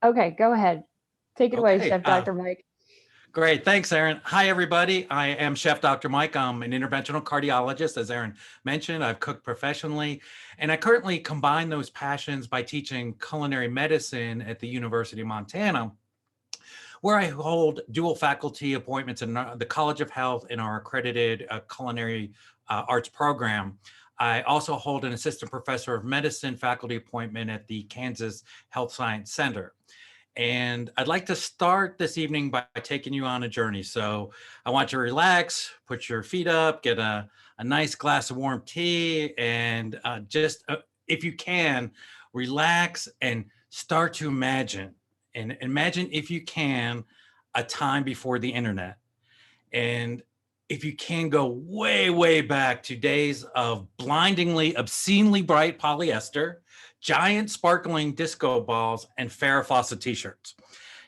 Okay, go ahead. Take it away, Okay, Chef Dr. Mike. great. Thanks, Aaron. Hi, everybody. I am Chef Dr. Mike. I'm an interventional cardiologist. As Aaron mentioned, I've cooked professionally, and I currently combine those passions by teaching culinary medicine at the University of Montana, where I hold dual faculty appointments in the College of Health in our accredited Culinary Arts program. I also hold an assistant professor of medicine faculty appointment at the Kansas Health Science Center. And I'd like to start this evening by taking you on a journey. So I want you to relax, put your feet up, get a nice glass of warm tea, and if you can, relax and start to imagine. And imagine, if you can, a time before the internet. And if you can, go way, way back to days of blindingly, obscenely bright polyester, giant sparkling disco balls, and Farrah Fawcett t-shirts.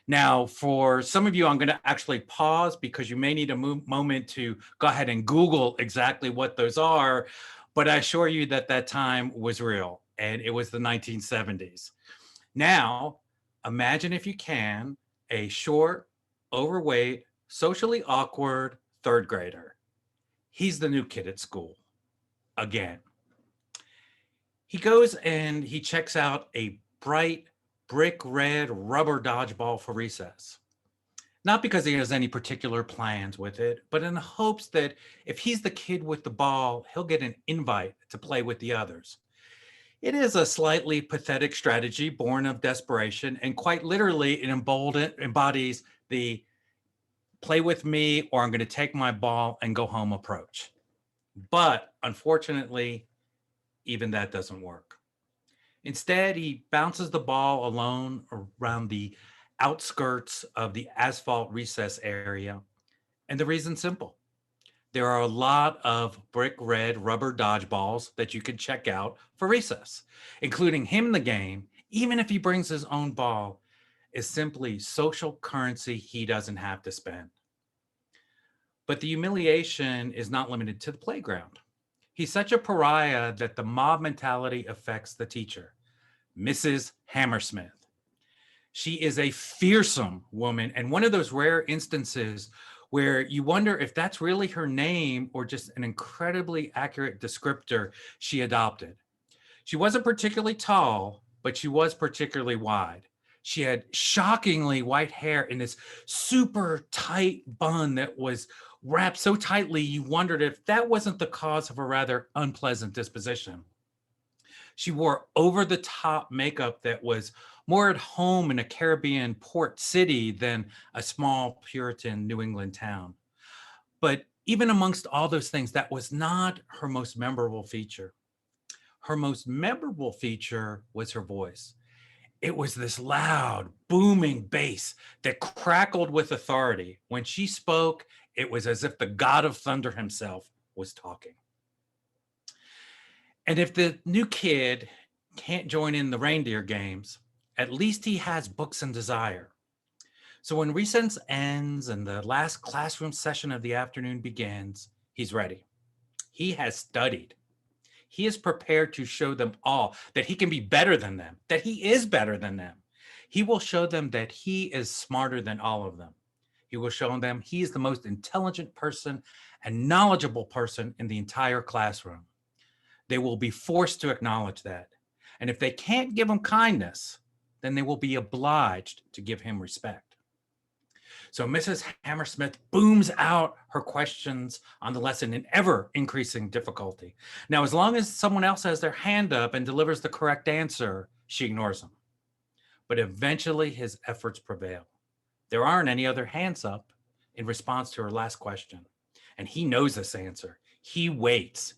Now, for some of you, I'm going to actually pause because you may need a moment to go ahead and Google exactly what those are. But I assure you that that time was real, and it was the 1970s. Now, imagine, if you can, a short, overweight, socially awkward third grader. He's the new kid at school again. He goes and he checks out a bright brick red rubber dodgeball for recess. Not because he has any particular plans with it, but in the hopes that if he's the kid with the ball, he'll get an invite to play with the others. It is a slightly pathetic strategy born of desperation, and quite literally, it embodies the play with me or I'm going to take my ball and go home approach. But unfortunately, even that doesn't work. Instead, he bounces the ball alone around the outskirts of the asphalt recess area. And the reason's simple. There are a lot of brick red rubber dodgeballs that you can check out for recess. Including him in the game, even if he brings his own ball, is simply social currency he doesn't have to spend. But the humiliation is not limited to the playground. He's such a pariah that the mob mentality affects the teacher, Mrs. Hammersmith. She is a fearsome woman, and one of those rare instances where you wonder if that's really her name or just an incredibly accurate descriptor she adopted. She wasn't particularly tall, but she was particularly wide. She had shockingly white hair in this super tight bun that was wrapped so tightly you wondered if that wasn't the cause of a rather unpleasant disposition. She wore over the top makeup that was more at home in a Caribbean port city than a small Puritan New England town. But even amongst all those things, that was not her most memorable feature. Her most memorable feature was her voice. It was this loud, booming bass that crackled with authority. When she spoke, it was as if the god of thunder himself was talking. And if the new kid can't join in the reindeer games, at least he has books and desire. So when recess ends and the last classroom session of the afternoon begins, he's ready. He has studied. He is prepared to show them all that he can be better than them, that he is better than them. He will show them that he is smarter than all of them. He will show them he is the most intelligent person and knowledgeable person in the entire classroom. They will be forced to acknowledge that. And if they can't give him kindness, then they will be obliged to give him respect. So Mrs. Hammersmith booms out her questions on the lesson in ever increasing difficulty. Now, as long as someone else has their hand up and delivers the correct answer, she ignores him. But eventually his efforts prevail. There aren't any other hands up in response to her last question. And he knows this answer. He waits.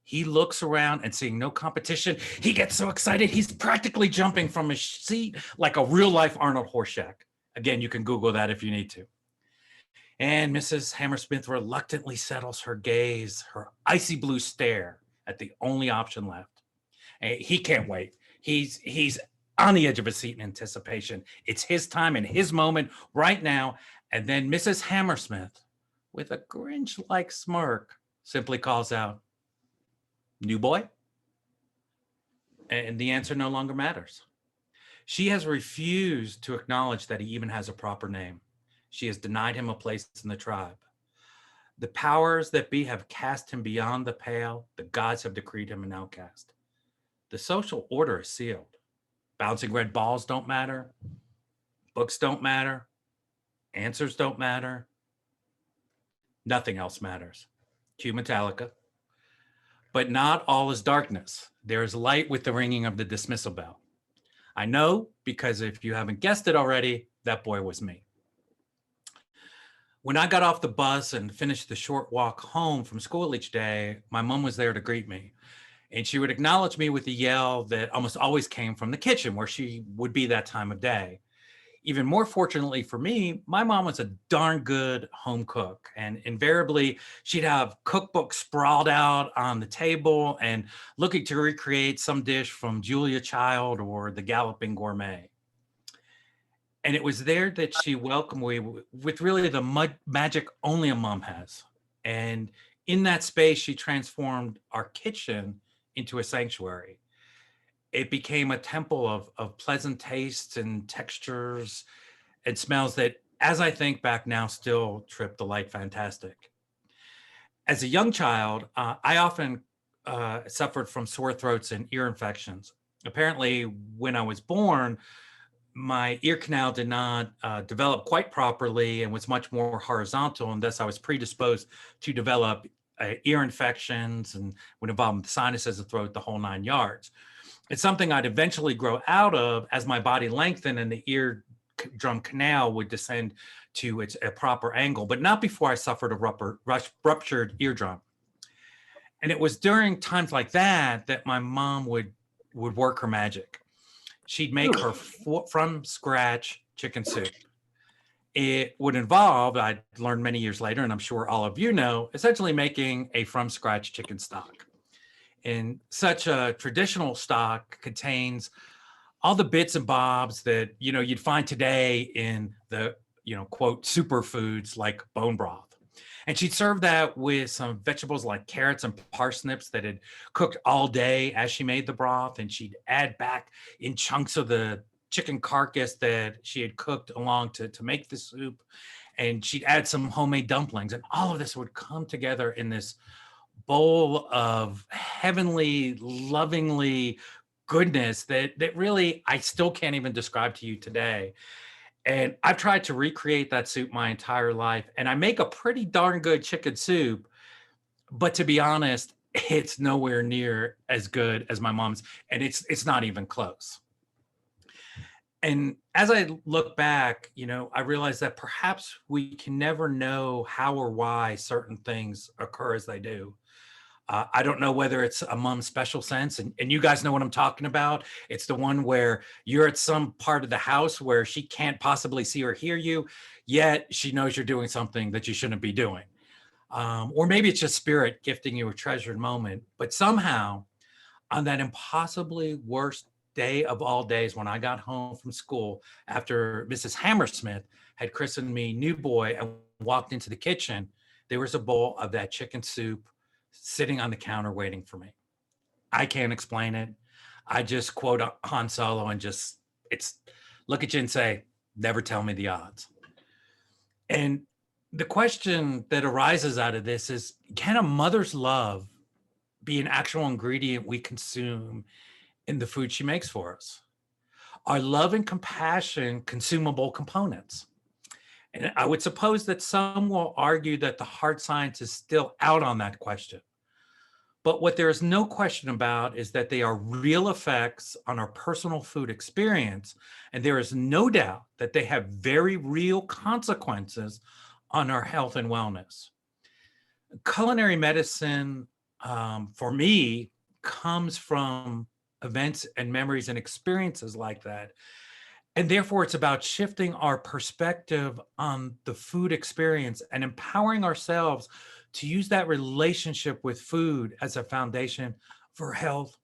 He looks around and seeing no competition, he gets so excited, he's practically jumping from his seat like a real life Arnold Horseshack. Again, you can Google that if you need to. And Mrs. Hammersmith reluctantly settles her gaze, her icy blue stare at the only option left. And he can't wait. He's on the edge of his seat in anticipation. It's his time and his moment right now. And then Mrs. Hammersmith, with a Grinch-like smirk, simply calls out, "New boy?" And the answer no longer matters. She has refused to acknowledge that he even has a proper name. She has denied him a place in the tribe. The powers that be have cast him beyond the pale. The gods have decreed him an outcast. The social order is sealed. Bouncing red balls don't matter. Books don't matter. Answers don't matter. Nothing else matters. Cue Metallica. But not all is darkness. There is light with the ringing of the dismissal bell. I know because if you haven't guessed it already, that boy was me. When I got off the bus and finished the short walk home from school each day, my mom was there to greet me. And she would acknowledge me with a yell that almost always came from the kitchen where she would be that time of day. Even more fortunately for me, my mom was a darn good home cook. And invariably, she'd have cookbooks sprawled out on the table and looking to recreate some dish from Julia Child or the Galloping Gourmet. And it was there that she welcomed me with really the magic only a mom has. And in that space, she transformed our kitchen into a sanctuary. It became a temple of pleasant tastes and textures and smells that, as I think back now, still trip the light fantastic. As a young child, I often suffered from sore throats and ear infections. Apparently, when I was born, my ear canal did not develop quite properly and was much more horizontal, and thus I was predisposed to develop ear infections and would involve the sinuses, the throat, the whole 9 yards. It's something I'd eventually grow out of as my body lengthened and the eardrum canal would descend to a proper angle, but not before I suffered a ruptured eardrum. And it was during times like that that my mom would work her magic. She'd make her from scratch chicken soup. It would involve, I learned many years later, and I'm sure all of you know, essentially making a from scratch chicken stock. And such a traditional stock contains all the bits and bobs that, you know, you'd find today in the, you know, quote, superfoods like bone broth. And she'd serve that with some vegetables like carrots and parsnips that had cooked all day as she made the broth. And she'd add back in chunks of the chicken carcass that she had cooked along to make the soup. And she'd add some homemade dumplings. And all of this would come together in this bowl of heavenly, lovingly goodness that really I still can't even describe to you today. And I've tried to recreate that soup my entire life, and I make a pretty darn good chicken soup, but to be honest, it's nowhere near as good as my mom's, and it's not even close. And as I look back, you know, I realize that perhaps we can never know how or why certain things occur as they do. I don't know whether it's a mom's special sense, and you guys know what I'm talking about. It's the one where you're at some part of the house where she can't possibly see or hear you, yet she knows you're doing something that you shouldn't be doing. Or maybe it's just spirit gifting you a treasured moment. But somehow, on that impossibly worst day of all days, when I got home from school after Mrs. Hammersmith had christened me new boy and walked into the kitchen, there was a bowl of that chicken soup sitting on the counter waiting for me. I can't explain it. I just quote Han Solo and just look at you and say, never tell me the odds. And the question that arises out of this is, can a mother's love be an actual ingredient we consume in the food she makes for us? Are love and compassion consumable components? And I would suppose that some will argue that the hard science is still out on that question. But what there is no question about is that they are real effects on our personal food experience. And there is no doubt that they have very real consequences on our health and wellness. Culinary medicine, for me, comes from events and memories and experiences like that. And therefore, it's about shifting our perspective on the food experience and empowering ourselves to use that relationship with food as a foundation for health,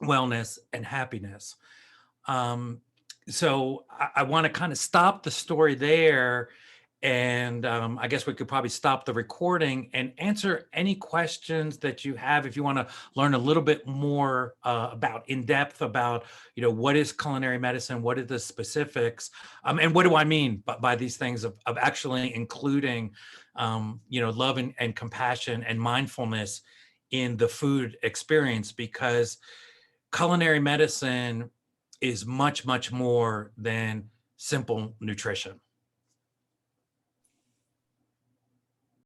wellness, and happiness. So I want to kind of stop the story there And I guess we could probably stop the recording and answer any questions that you have if you want to learn a little bit more about in depth about, what is culinary medicine, what are the specifics, and what do I mean by these things of actually including, love and compassion and mindfulness in the food experience, because culinary medicine is much, much more than simple nutrition.